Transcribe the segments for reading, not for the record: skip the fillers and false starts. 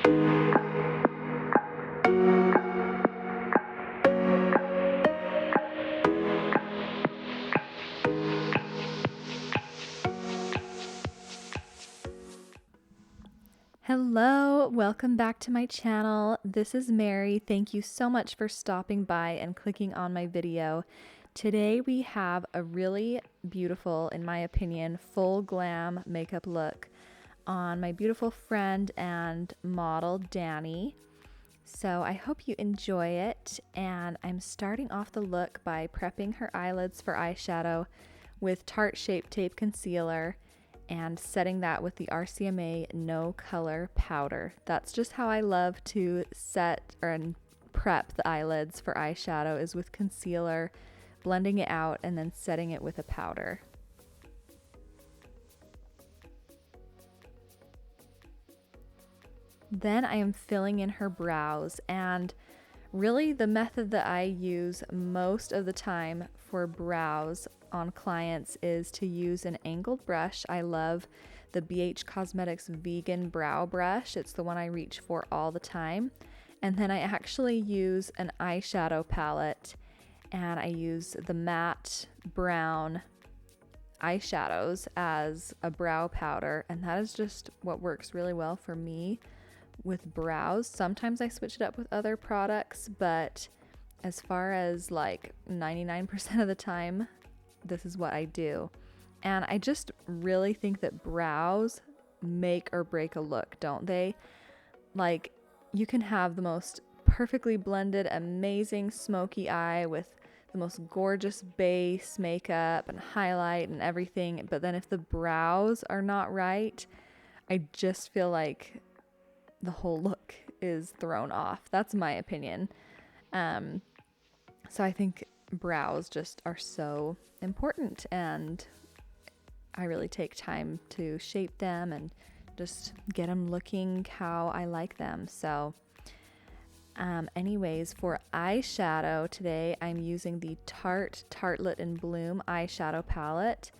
Hello, welcome back to my channel. This is Merrie. Thank you so much for stopping by and clicking on my video. Today we have a really beautiful, in my opinion, full glam makeup look on my beautiful friend and model, Danny. So I hope you enjoy it, and I'm starting off the look by prepping her eyelids for eyeshadow with Tarte Shape Tape Concealer and setting that with the RCMA No Color Powder. That's just how I love to set and prep the eyelids for eyeshadow, is with concealer, blending it out, and then setting it with a powder. Then I am filling in her brows, and really the method that I use most of the time for brows on clients is to use an angled brush. I love the BH Cosmetics Vegan Brow Brush. It's the one I reach for all the time. And then I actually use an eyeshadow palette, and I use the matte brown eyeshadows as a brow powder, and that is just what works really well for me with brows. Sometimes I switch it up with other products, but as far as like 99% of the time, this is what I do. And I just really think that brows make or break a look, don't they? Like, you can have the most perfectly blended, amazing smoky eye with the most gorgeous base makeup and highlight and everything, but then if the brows are not right, I just feel like the whole look is thrown off. That's my opinion. So I think brows just are so important, and I really take time to shape them and just get them looking how I like them. So anyways, for eyeshadow today, I'm using the Tarte Tartlet in Bloom eyeshadow palette.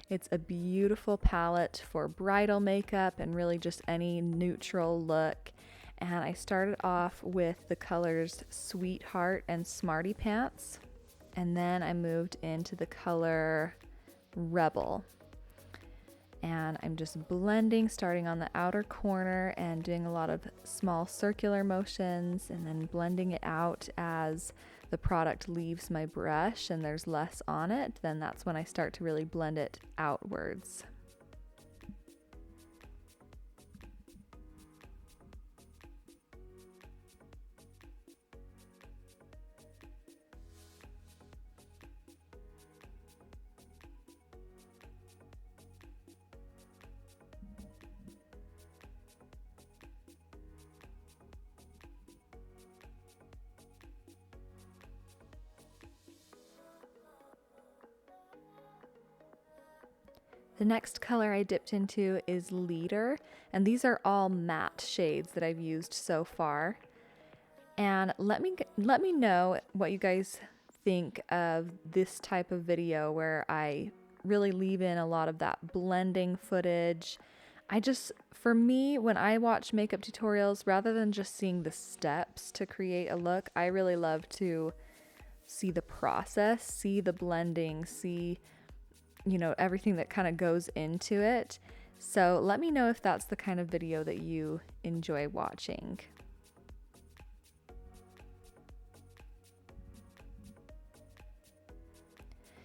It's a beautiful palette for bridal makeup and really just any neutral look. And I started off with the colors Sweetheart and Smarty Pants. And then I moved into the color Rebel. And I'm just blending, starting on the outer corner and doing a lot of small circular motions, and then blending it out as the product leaves my brush and there's less on it. Then that's when I start to really blend it outwards. The next color I dipped into is Leader, and these are all matte shades that I've used so far. And let me know what you guys think of this type of video where I really leave in a lot of that blending footage. For me, when I watch makeup tutorials, rather than just seeing the steps to create a look, I really love to see the process, see the blending, see everything that kind of goes into it. So let me know if that's the kind of video that you enjoy watching.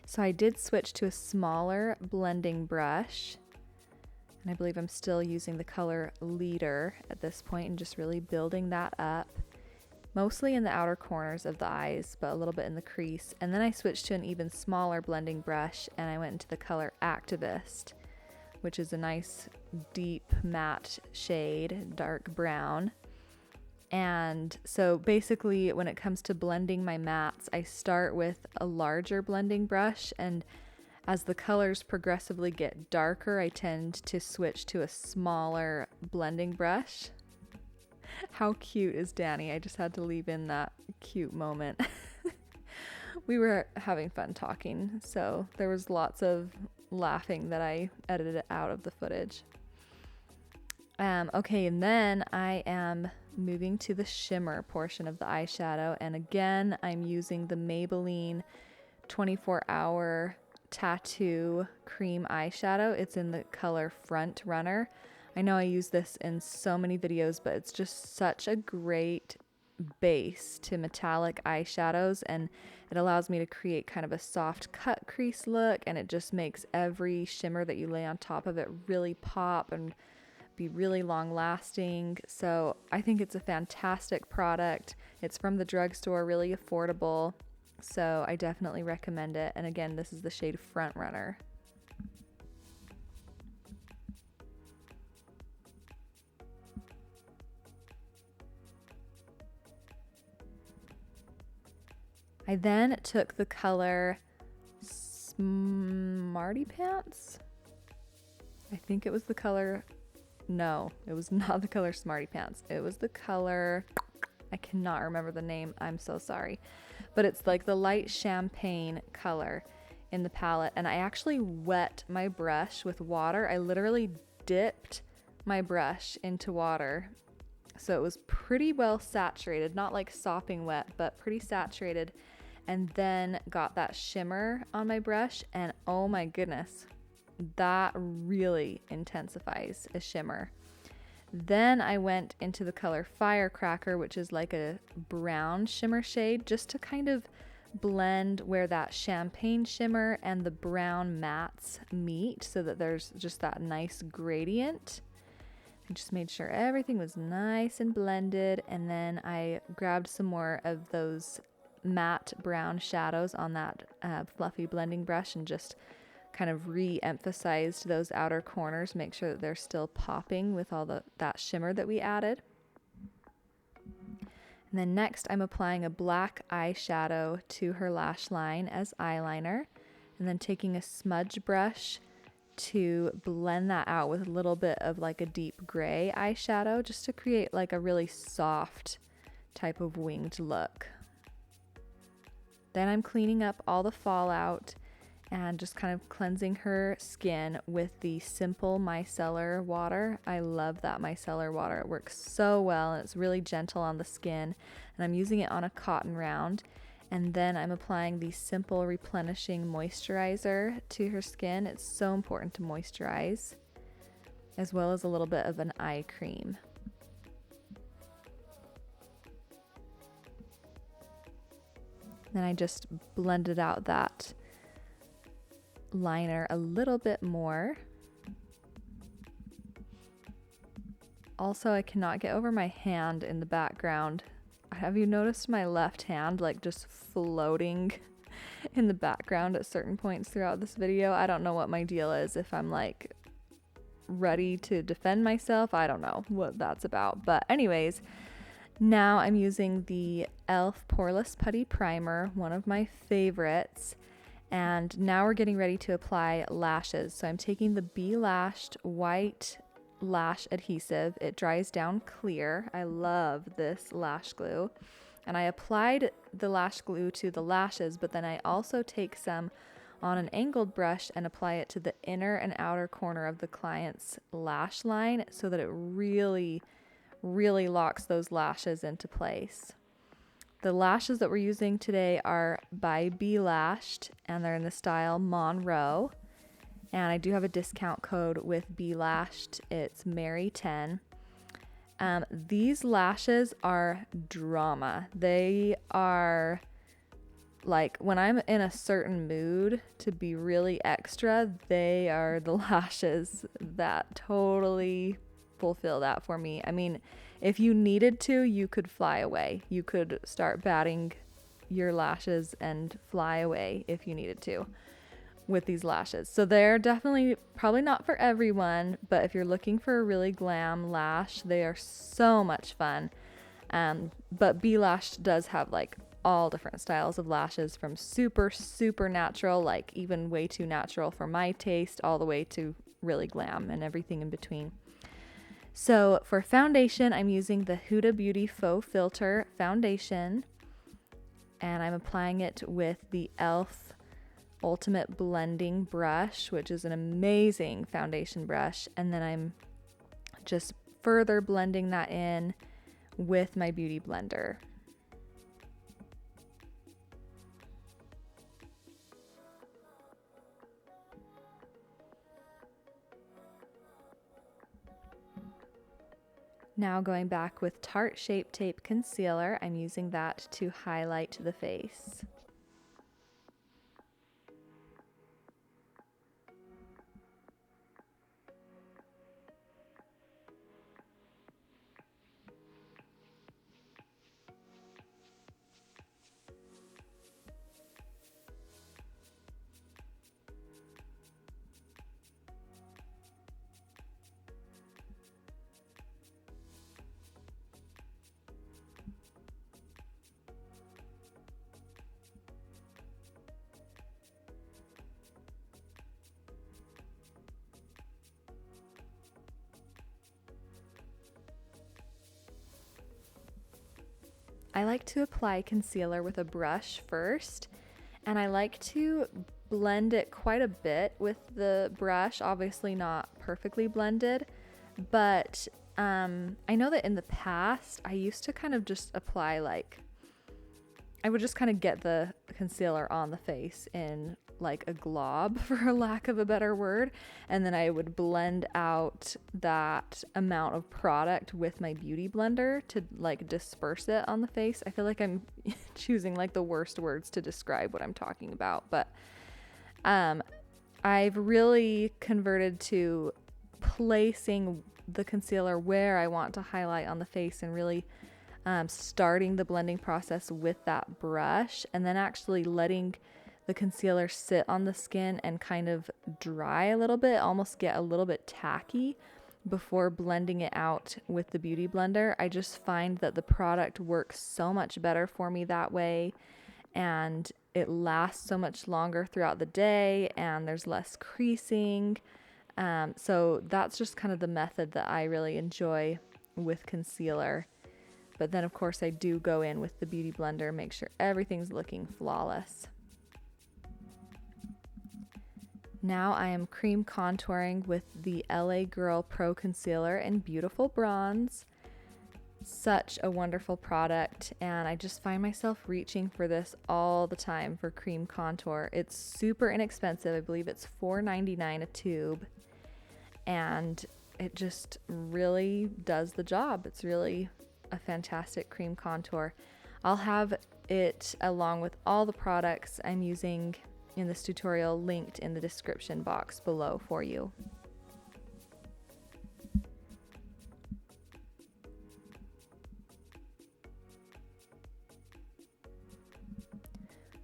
So I did switch to a smaller blending brush, and I believe I'm still using the color Leader at this point and just really building that up. Mostly in the outer corners of the eyes, but a little bit in the crease. And then I switched to an even smaller blending brush, and I went into the color Activist, which is a nice deep matte shade, dark brown. And so basically when it comes to blending my mattes, I start with a larger blending brush, and as the colors progressively get darker, I tend to switch to a smaller blending brush. How cute is Danny? I just had to leave in that cute moment. We were having fun talking, so there was lots of laughing that I edited out of the footage. Okay, and then I am moving to the shimmer portion of the eyeshadow, and again I'm using the Maybelline 24-hour tattoo cream eyeshadow. It's in the color Front Runner. I know I use this in so many videos, but it's just such a great base to metallic eyeshadows, and it allows me to create kind of a soft cut crease look, and it just makes every shimmer that you lay on top of it really pop and be really long lasting. So I think it's a fantastic product. It's from the drugstore, really affordable. So I definitely recommend it. And again, this is the shade Front Runner. I then took the color Smarty Pants. I think it was the color, no, it was not the color Smarty Pants. It was the color, I cannot remember the name, I'm so sorry. But it's like the light champagne color in the palette. And I actually wet my brush with water. I literally dipped my brush into water. So it was pretty well saturated, not like sopping wet, but pretty saturated. And then got that shimmer on my brush, and oh my goodness, that really intensifies a shimmer. Then I went into the color Firecracker, which is like a brown shimmer shade, just to kind of blend where that champagne shimmer and the brown mattes meet, so that there's just that nice gradient. I just made sure everything was nice and blended, and then I grabbed some more of those matte brown shadows on that fluffy blending brush and just kind of re-emphasized those outer corners, make sure that they're still popping with all that shimmer that we added. And then next I'm applying a black eyeshadow to her lash line as eyeliner, and then taking a smudge brush to blend that out with a little bit of like a deep gray eyeshadow, just to create like a really soft type of winged look. Then I'm cleaning up all the fallout and just kind of cleansing her skin with the simple micellar water. I love that micellar water. It works so well, and it's really gentle on the skin. And I'm using it on a cotton round. And then I'm applying the simple replenishing moisturizer to her skin. It's so important to moisturize, as well as a little bit of an eye cream. Then I just blended out that liner a little bit more. Also, I cannot get over my hand in the background. Have you noticed my left hand like just floating in the background at certain points throughout this video? I don't know what my deal is. If I'm like ready to defend myself, I don't know what that's about. But anyways, now I'm using the e.l.f. Poreless Putty Primer, one of my favorites. And now we're getting ready to apply lashes. So I'm taking the Be Lashed white lash adhesive. It dries down clear. I love this lash glue. And I applied the lash glue to the lashes, but then I also take some on an angled brush and apply it to the inner and outer corner of the client's lash line, so that it really locks those lashes into place. The lashes that we're using today are by Be Lashed, and they're in the style Monroe. And I do have a discount code with Be Lashed. It's Merrie 10. These lashes are drama. They are like, when I'm in a certain mood to be really extra, they are the lashes that totally fulfill that for me. I mean, if you needed to, you could fly away. You could start batting your lashes and fly away if you needed to with these lashes. So they're definitely probably not for everyone, but if you're looking for a really glam lash, they are so much fun. But Be Lashed does have like all different styles of lashes, from super natural, like even way too natural for my taste, all the way to really glam and everything in between. So for foundation, I'm using the Huda Beauty Faux Filter foundation, and I'm applying it with the e.l.f. Ultimate Blending Brush, which is an amazing foundation brush. And then I'm just further blending that in with my beauty blender. Now going back with Tarte Shape Tape Concealer, I'm using that to highlight the face. I like to apply concealer with a brush first, and I like to blend it quite a bit with the brush, obviously not perfectly blended, but I know that in the past I used to kind of just apply I would just kind of get the concealer on the face in like a glob, for lack of a better word, and then I would blend out that amount of product with my beauty blender to like disperse it on the face. I feel like I'm choosing like the worst words to describe what I'm talking about, but I've really converted to placing the concealer where I want to highlight on the face and really starting the blending process with that brush, and then actually letting the concealer sit on the skin and kind of dry a little bit, almost get a little bit tacky before blending it out with the beauty blender. I just find that the product works so much better for me that way, and it lasts so much longer throughout the day, and there's less creasing. So that's just kind of the method that I really enjoy with concealer. But then of course I do go in with the beauty blender, make sure everything's looking flawless. Now I am cream contouring with the LA Girl Pro Concealer in Beautiful Bronze. Such a wonderful product, and I just find myself reaching for this all the time for cream contour. It's super inexpensive. I believe it's $4.99 a tube, and it just really does the job. It's really a fantastic cream contour. I'll have it along with all the products I'm using in this tutorial linked in the description box below for you.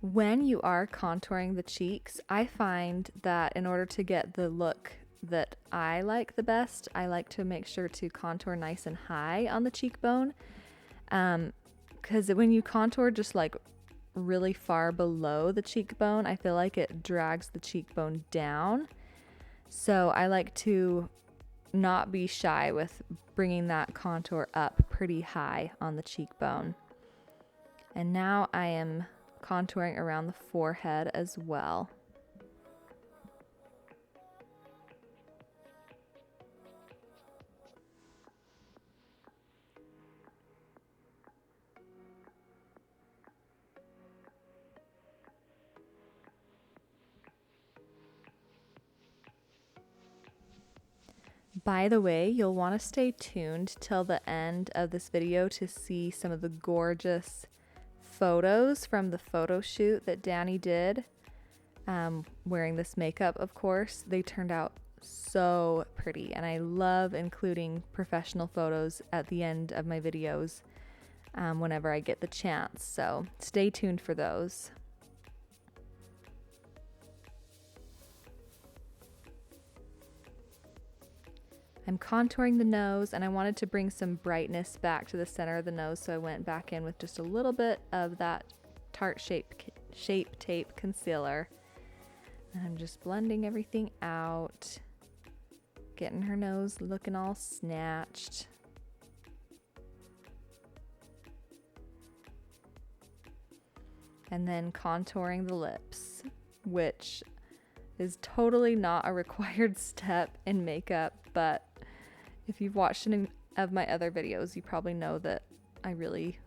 When you are contouring the cheeks, I find that in order to get the look that I like the best, I like to make sure to contour nice and high on the cheekbone, because when you contour just like really far below the cheekbone, I feel like it drags the cheekbone down. So I like to not be shy with bringing that contour up pretty high on the cheekbone. And now I am contouring around the forehead as well. By the way, you'll want to stay tuned till the end of this video to see some of the gorgeous photos from the photo shoot that Danny did, wearing this makeup, of course. They turned out so pretty, and I love including professional photos at the end of my videos whenever I get the chance, so stay tuned for those. I'm contouring the nose, and I wanted to bring some brightness back to the center of the nose, so I went back in with just a little bit of that Tarte Shape Tape Concealer. And I'm just blending everything out, getting her nose looking all snatched. And then contouring the lips, which is totally not a required step in makeup, but if you've watched of my other videos, you probably know that I really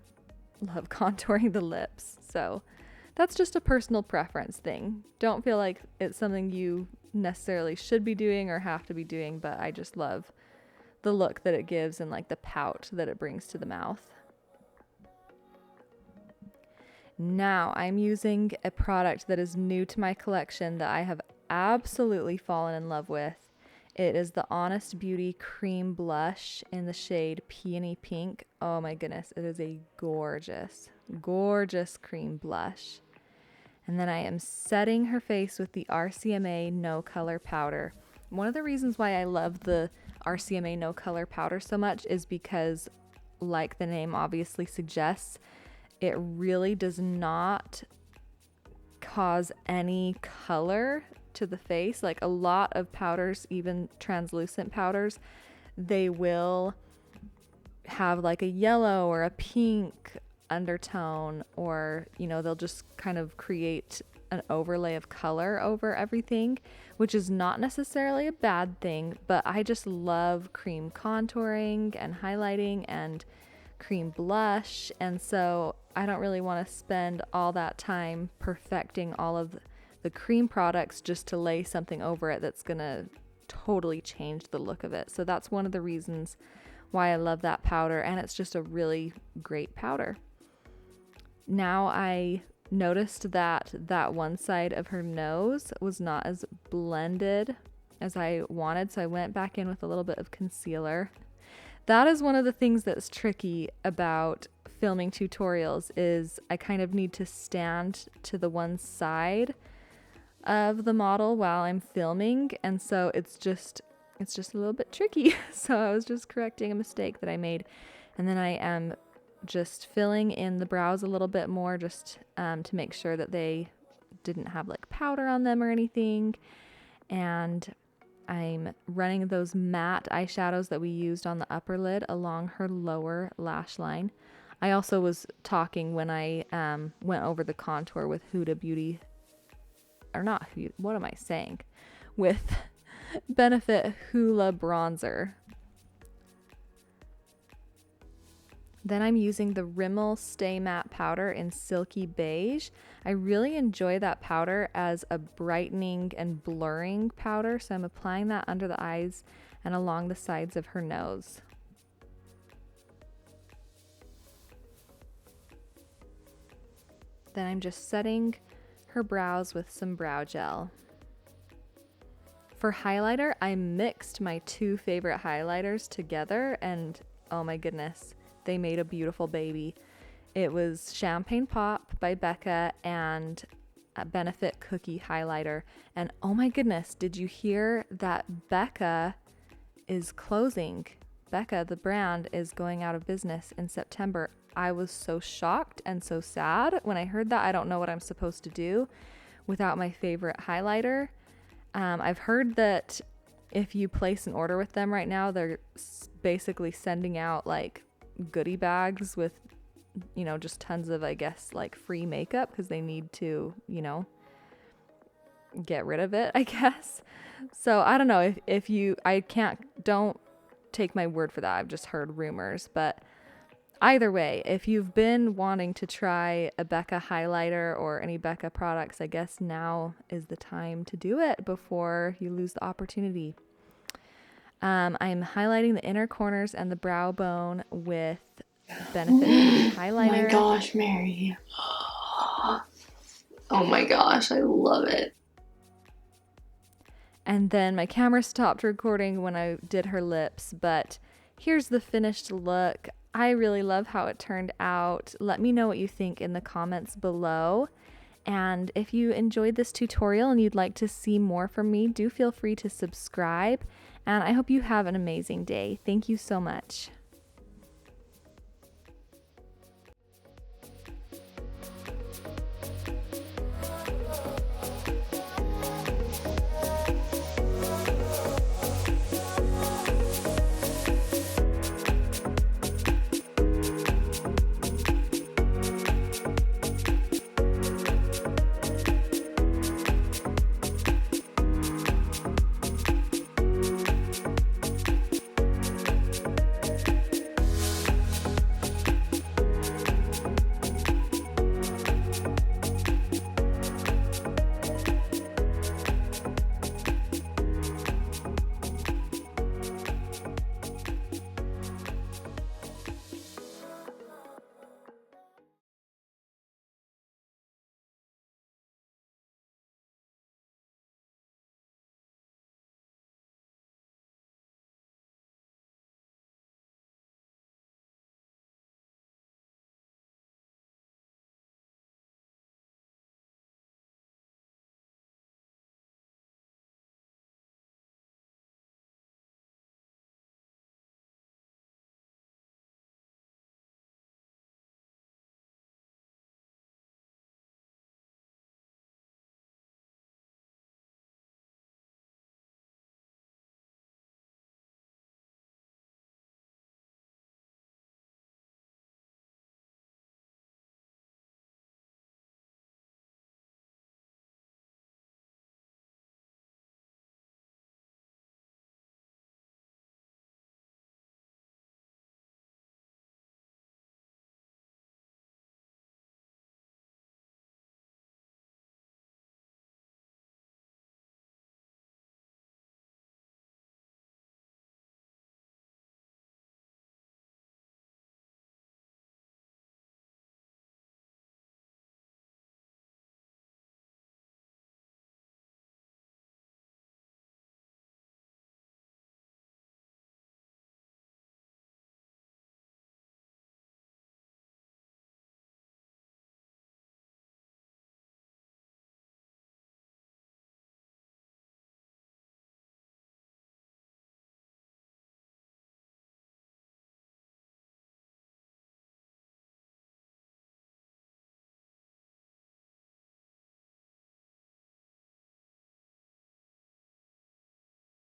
love contouring the lips. So that's just a personal preference thing. Don't feel like it's something you necessarily should be doing or have to be doing, but I just love the look that it gives and like the pout that it brings to the mouth. Now I'm using a product that is new to my collection that I have absolutely fallen in love with. It is the Honest Beauty Cream Blush in the shade Peony Pink. Oh my goodness, it is a gorgeous, gorgeous cream blush. And then I am setting her face with the RCMA No Color Powder. One of the reasons why I love the RCMA No Color Powder so much is because, like the name obviously suggests, it really does not cause any color to the face. Like a lot of powders, even translucent powders, they will have like a yellow or a pink undertone, or they'll just kind of create an overlay of color over everything, which is not necessarily a bad thing, but I just love cream contouring and highlighting and cream blush, and so I don't really want to spend all that time perfecting all of the cream products just to lay something over it that's gonna totally change the look of it. So that's one of the reasons why I love that powder, and it's just a really great powder. Now I noticed that one side of her nose was not as blended as I wanted, so I went back in with a little bit of concealer. That is one of the things that's tricky about filming tutorials, is I kind of need to stand to the one side of the model while I'm filming, and so it's just a little bit tricky. So I was just correcting a mistake that I made, and then I am just filling in the brows a little bit more, just to make sure that they didn't have like powder on them or anything. And I'm running those matte eyeshadows that we used on the upper lid along her lower lash line. I also was talking when I went over the contour with Huda Beauty, or not Huda, what am I saying? With Benefit Hoola Bronzer. Then I'm using the Rimmel Stay Matte Powder in Silky Beige. I really enjoy that powder as a brightening and blurring powder, so I'm applying that under the eyes and along the sides of her nose. Then I'm just setting her brows with some brow gel. For highlighter, I mixed my two favorite highlighters together, and oh my goodness, they made a beautiful baby. It was Champagne Pop by Becca and a Benefit Cookie highlighter. And oh my goodness, did you hear that Becca is closing? Becca, the brand, is going out of business in September. I was so shocked and so sad when I heard that. I don't know what I'm supposed to do without my favorite highlighter. I've heard that if you place an order with them right now, they're basically sending out like goodie bags with, just tons of, I guess, like free makeup, because they need to, get rid of it, I guess. So I don't know don't take my word for that. I've just heard rumors, but either way, if you've been wanting to try a Becca highlighter or any Becca products, I guess now is the time to do it before you lose the opportunity. I'm highlighting the inner corners and the brow bone with Benefit highlighter. Oh my gosh, Merrie. Oh my gosh, I love it. And then my camera stopped recording when I did her lips, but here's the finished look. I really love how it turned out. Let me know what you think in the comments below. And if you enjoyed this tutorial and you'd like to see more from me, do feel free to subscribe. And I hope you have an amazing day. Thank you so much.